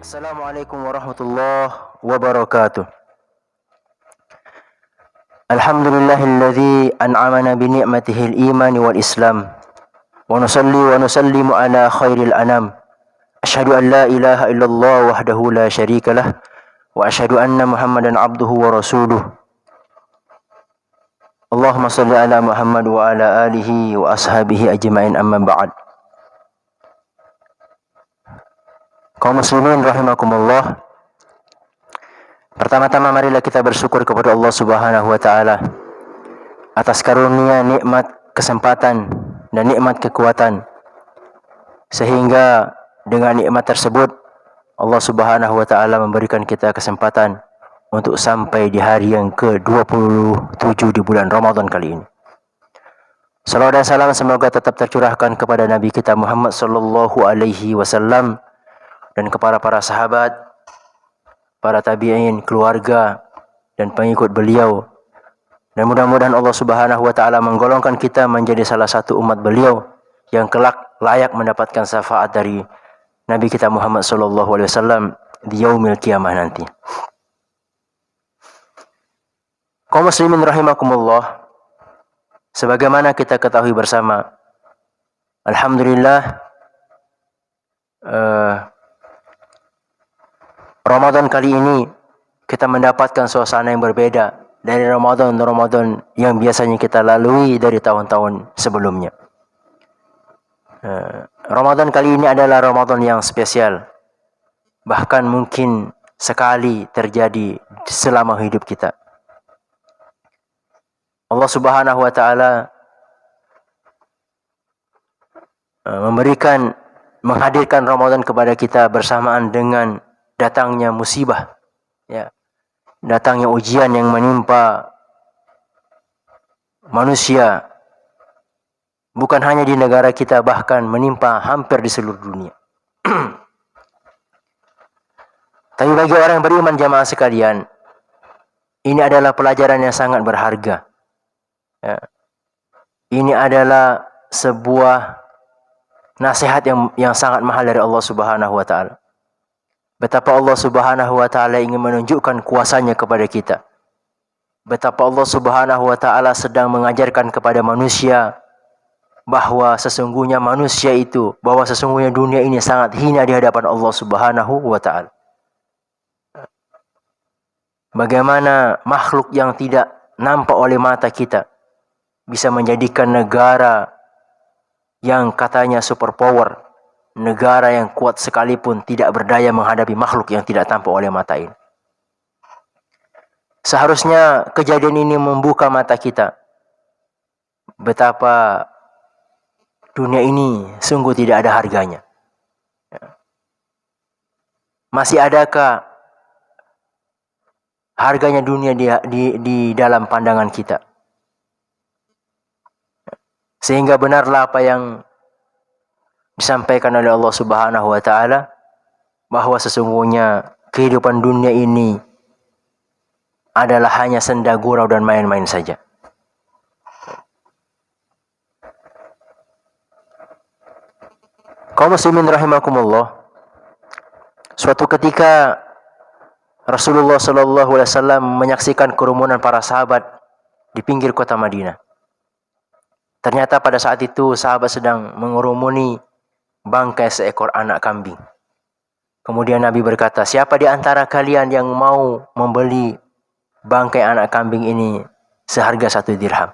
Assalamualaikum warahmatullahi wabarakatuh. Alhamdulillahilladzi an'amana bi ni'matihil iman wal islam. Wa nusalli wa nusallimu ala khairil anam. Asyhadu an la ilaha illallah wahdahu la syarika lah wa asyhadu anna Muhammadan abduhu wa rasuluh. Allahumma salli ala Muhammad wa ala alihi wa ashabihi ajma'in, amma ba'd. Kaum muslimin rahimakumullah. Pertama-tama marilah kita bersyukur kepada Allah Subhanahu wa taala atas karunia nikmat kesempatan dan nikmat kekuatan, sehingga dengan nikmat tersebut Allah Subhanahu wa taala memberikan kita kesempatan untuk sampai di hari yang ke-27 di bulan Ramadan kali ini. Salawat dan salam semoga tetap tercurahkan kepada Nabi kita Muhammad sallallahu alaihi wasallam dan kepada para sahabat, para tabi'in, keluarga dan pengikut beliau. Dan mudah-mudahan Allah Subhanahu wa taala menggolongkan kita menjadi salah satu umat beliau yang kelak layak mendapatkan syafaat dari Nabi kita Muhammad sallallahu alaihi wasallam di yaumil qiyamah nanti. Kaum muslimin rahimakumullah, sebagaimana kita ketahui bersama, alhamdulillah, Ramadan kali ini kita mendapatkan suasana yang berbeda dari Ramadan yang biasanya kita lalui dari tahun-tahun sebelumnya. Ramadan kali ini adalah Ramadan yang spesial, bahkan mungkin sekali terjadi selama hidup kita. Allah Subhanahu wa taala menghadirkan Ramadan kepada kita bersamaan dengan datangnya musibah, datangnya ujian yang menimpa manusia, bukan hanya di negara kita, bahkan menimpa hampir di seluruh dunia. Tapi bagi orang yang beriman jamaah sekalian, ini adalah pelajaran yang sangat berharga. Ini adalah sebuah nasihat yang sangat mahal dari Allah Subhanahu wa taala. Betapa Allah Subhanahu wa taala ingin menunjukkan kuasanya kepada kita. Betapa Allah Subhanahu wa taala sedang mengajarkan kepada manusia bahwa sesungguhnya dunia ini sangat hina di hadapan Allah Subhanahu wa taala. Bagaimana makhluk yang tidak nampak oleh mata kita bisa menjadikan negara yang katanya superpower, negara yang kuat sekalipun tidak berdaya menghadapi makhluk yang tidak tampak oleh mata ini. Seharusnya kejadian ini membuka mata kita betapa dunia ini sungguh tidak ada harganya. Masih adakah harganya dunia di dalam pandangan kita? Sehingga benarlah apa yang disampaikan oleh Allah Subhanahu wa taala, bahwa sesungguhnya kehidupan dunia ini adalah hanya senda gurau dan main-main saja. Kaum muslimin rahimakumullah, suatu ketika Rasulullah sallallahu alaihi wasallam menyaksikan kerumunan para sahabat di pinggir kota Madinah. Ternyata pada saat itu sahabat sedang mengurumuni bangkai seekor anak kambing. Kemudian Nabi berkata, siapa di antara kalian yang mau membeli bangkai anak kambing ini seharga 1 dirham?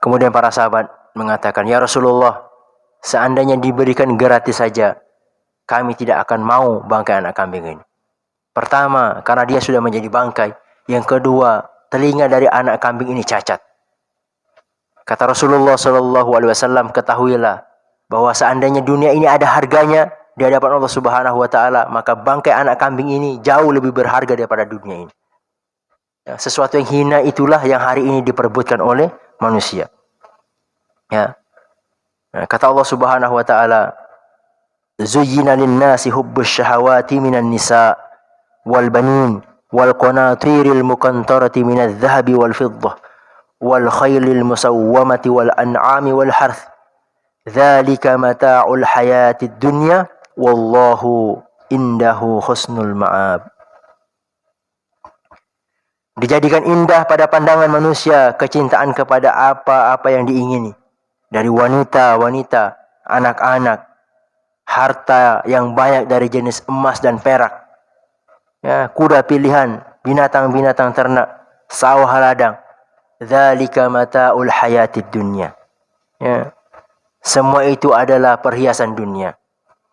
Kemudian para sahabat mengatakan, ya Rasulullah, seandainya diberikan gratis saja, kami tidak akan mau bangkai anak kambing ini. Pertama, karena dia sudah menjadi bangkai. Yang kedua, telinga dari anak kambing ini cacat. Kata Rasulullah SAW, ketahuilah bahwa seandainya dunia ini ada harganya di hadapan Allah Subhanahu wa taala, maka bangkai anak kambing ini jauh lebih berharga daripada dunia ini. Sesuatu yang hina itulah yang hari ini diperebutkan oleh manusia. Kata Allah Subhanahu wa taala, zuyyina lin-nasi hubbus syahawati minan nisa wal banin wal qanatiril muqantarati minadh dhahabi wal fiddah wal khaylil musawwamati wal an'ami wal harth dzalika mata'ul hayatid dunya wallahu indahu husnul ma'ab. Dijadikan indah pada pandangan manusia kecintaan kepada apa-apa yang diingini. Dari wanita-wanita, anak-anak, harta yang banyak dari jenis emas dan perak, ya, kuda pilihan, binatang-binatang ternak, sawah ladang. Dzalika mata'ul hayatid dunya. Ya. Semua itu adalah perhiasan dunia.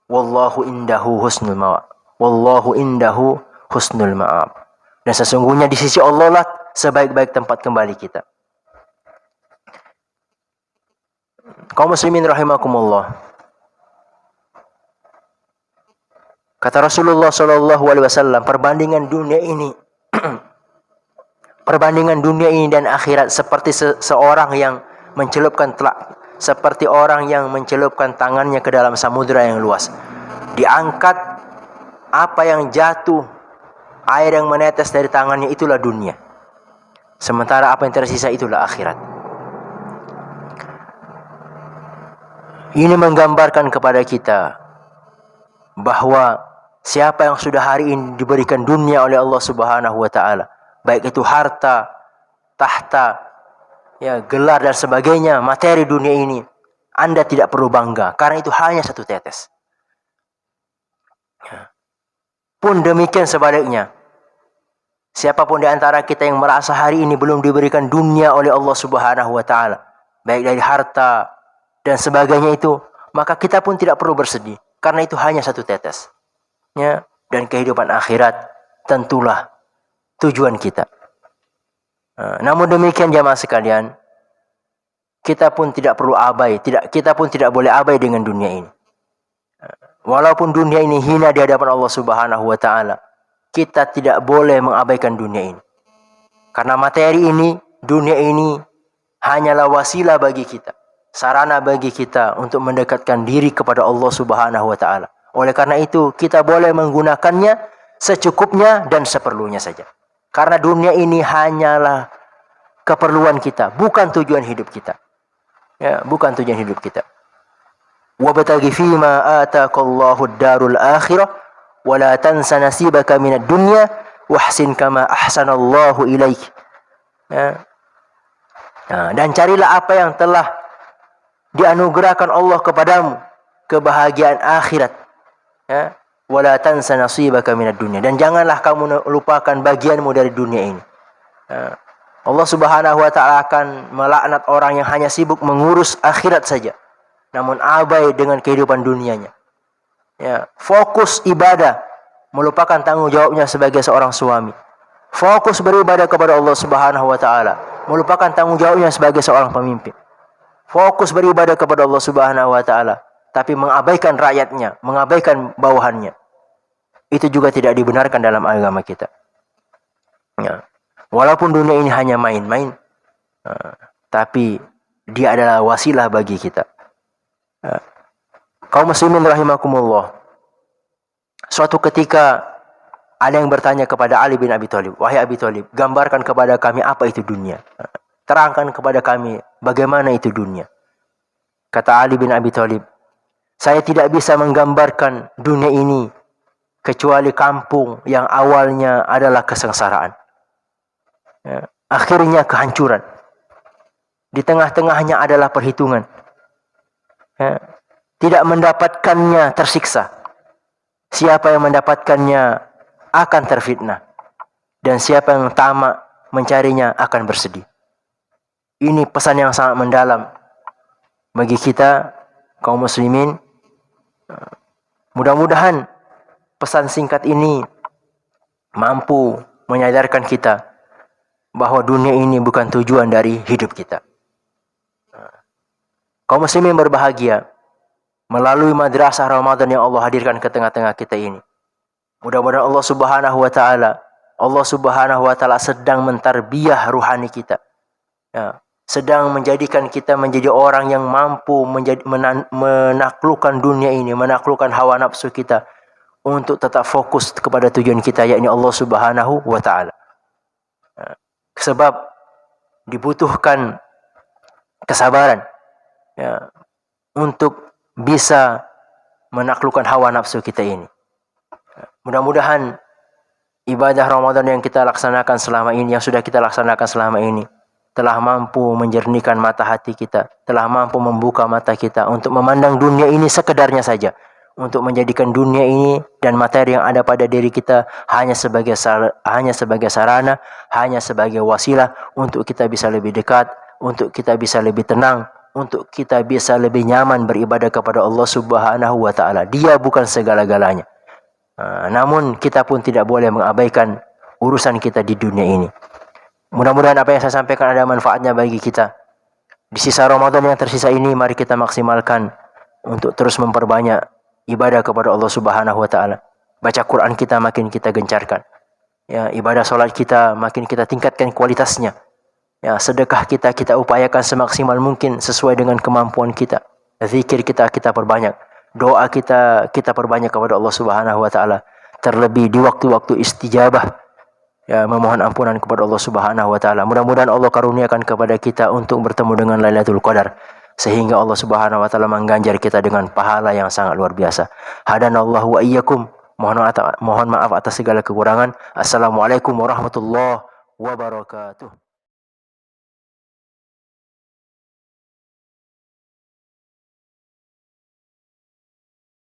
Wallahu indahu husnul ma'ab. Wallahu indahu husnul ma'ab. Dan sesungguhnya di sisi Allah lah sebaik-baik tempat kembali kita. Kaum muslimin rahimakumullah. Kata Rasulullah SAW, perbandingan dunia ini perbandingan dunia ini dan akhirat seperti seorang yang mencelupkan seperti orang yang mencelupkan tangannya ke dalam samudera yang luas. Diangkat apa yang jatuh, air yang menetes dari tangannya, itulah dunia. Sementara apa yang tersisa itulah akhirat. Ini menggambarkan kepada kita bahwa siapa yang sudah hari ini diberikan dunia oleh Allah Subhanahu wa taala, baik itu harta, tahta, ya, gelar dan sebagainya, materi dunia ini, Anda tidak perlu bangga karena itu hanya satu tetes. Pun demikian sebaliknya, siapapun di antara kita yang merasa hari ini belum diberikan dunia oleh Allah Subhanahu wa taala, baik dari harta dan sebagainya itu, maka kita pun tidak perlu bersedih karena itu hanya satu tetes. Ya, dan kehidupan akhirat tentulah tujuan kita. Namun demikian jamaah sekalian, kita pun tidak perlu abai, kita pun tidak boleh abai dengan dunia ini. Walaupun dunia ini hina di hadapan Allah Subhanahu wa taala, kita tidak boleh mengabaikan dunia ini. Karena materi ini, dunia ini hanyalah wasilah bagi kita, sarana bagi kita untuk mendekatkan diri kepada Allah Subhanahu wa taala. Oleh karena itu, kita boleh menggunakannya secukupnya dan seperlunya saja. Karena dunia ini hanyalah keperluan kita, bukan tujuan hidup kita. Ya, bukan tujuan hidup kita. Wabtaghi fima ataqallahu ad-darul akhirah wa la tansa nasibaka minad dunya wahsin kama ahsanallahu ilaik. Ya. Dan carilah apa yang telah dianugerahkan Allah kepadamu, kebahagiaan akhirat. Ya. Wala tansa nasibaka minad dunya, dan janganlah kamu lupakan bagianmu dari dunia ini. Allah Subhanahu wa taala akan melaknat orang yang hanya sibuk mengurus akhirat saja, namun abai dengan kehidupan dunianya. Ya, fokus ibadah, melupakan tanggung jawabnya sebagai seorang suami. Fokus beribadah kepada Allah Subhanahu wa taala, melupakan tanggung jawabnya sebagai seorang pemimpin. Fokus beribadah kepada Allah Subhanahu wa taala, tapi mengabaikan rakyatnya, mengabaikan bawahannya. Itu juga tidak dibenarkan dalam agama kita. Ya. Walaupun dunia ini hanya main-main, tapi dia adalah wasilah bagi kita. Kaum muslimin rahimakumullah. Suatu ketika ada yang bertanya kepada Ali bin Abi Thalib, "Wahai Abi Thalib, gambarkan kepada kami apa itu dunia. Terangkan kepada kami bagaimana itu dunia." Kata Ali bin Abi Thalib, "Saya tidak bisa menggambarkan dunia ini kecuali kampung yang awalnya adalah kesengsaraan. Ya, akhirnya kehancuran. Di tengah-tengahnya adalah perhitungan. Ya, tidak mendapatkannya tersiksa. Siapa yang mendapatkannya akan terfitnah. Dan siapa yang tamak mencarinya akan bersedih." Ini pesan yang sangat mendalam bagi kita kaum muslimin. Mudah-mudahan pesan singkat ini mampu menyadarkan kita bahwa dunia ini bukan tujuan dari hidup kita. Kaum muslimin berbahagia melalui madrasah Ramadan yang Allah hadirkan ke tengah-tengah kita ini. Mudah-mudahan Allah Subhanahu wa taala sedang mentarbiyah ruhani kita. Ya, sedang menjadikan kita menjadi orang yang mampu menaklukkan dunia ini, menaklukkan hawa nafsu kita untuk tetap fokus kepada tujuan kita, yakni Allah Subhanahu wa taala. Sebab dibutuhkan kesabaran, ya, untuk bisa menaklukkan hawa nafsu kita ini. Mudah-mudahan ibadah Ramadan yang kita laksanakan selama ini, yang sudah kita laksanakan selama ini, telah mampu menjernihkan mata hati kita, telah mampu membuka mata kita untuk memandang dunia ini sekedarnya saja, untuk menjadikan dunia ini dan materi yang ada pada diri kita hanya sebagai sarana, hanya sebagai wasilah untuk kita bisa lebih dekat, untuk kita bisa lebih tenang, untuk kita bisa lebih nyaman beribadah kepada Allah Subhanahu wa taala. Dia bukan segala-galanya. Namun kita pun tidak boleh mengabaikan urusan kita di dunia ini. Mudah-mudahan apa yang saya sampaikan ada manfaatnya bagi kita. Di sisa Ramadan yang tersisa ini, mari kita maksimalkan untuk terus memperbanyak ibadah kepada Allah Subhanahu wa taala. Baca Quran kita makin kita gencarkan. Ya, ibadah salat kita makin kita tingkatkan kualitasnya. Ya, sedekah kita upayakan semaksimal mungkin sesuai dengan kemampuan kita. Zikir kita perbanyak. Doa kita perbanyak kepada Allah Subhanahu wa taala. Terlebih di waktu-waktu istijabah. Ya, memohon ampunan kepada Allah Subhanahu wa taala. Mudah-mudahan Allah karuniakan kepada kita untuk bertemu dengan Lailatul Qadar, sehingga Allah Subhanahu wa taala mengganjar kita dengan pahala yang sangat luar biasa. Hadanallahu wa iyyakum. Mohon maaf atas segala kekurangan. Assalamualaikum warahmatullahi wabarakatuh.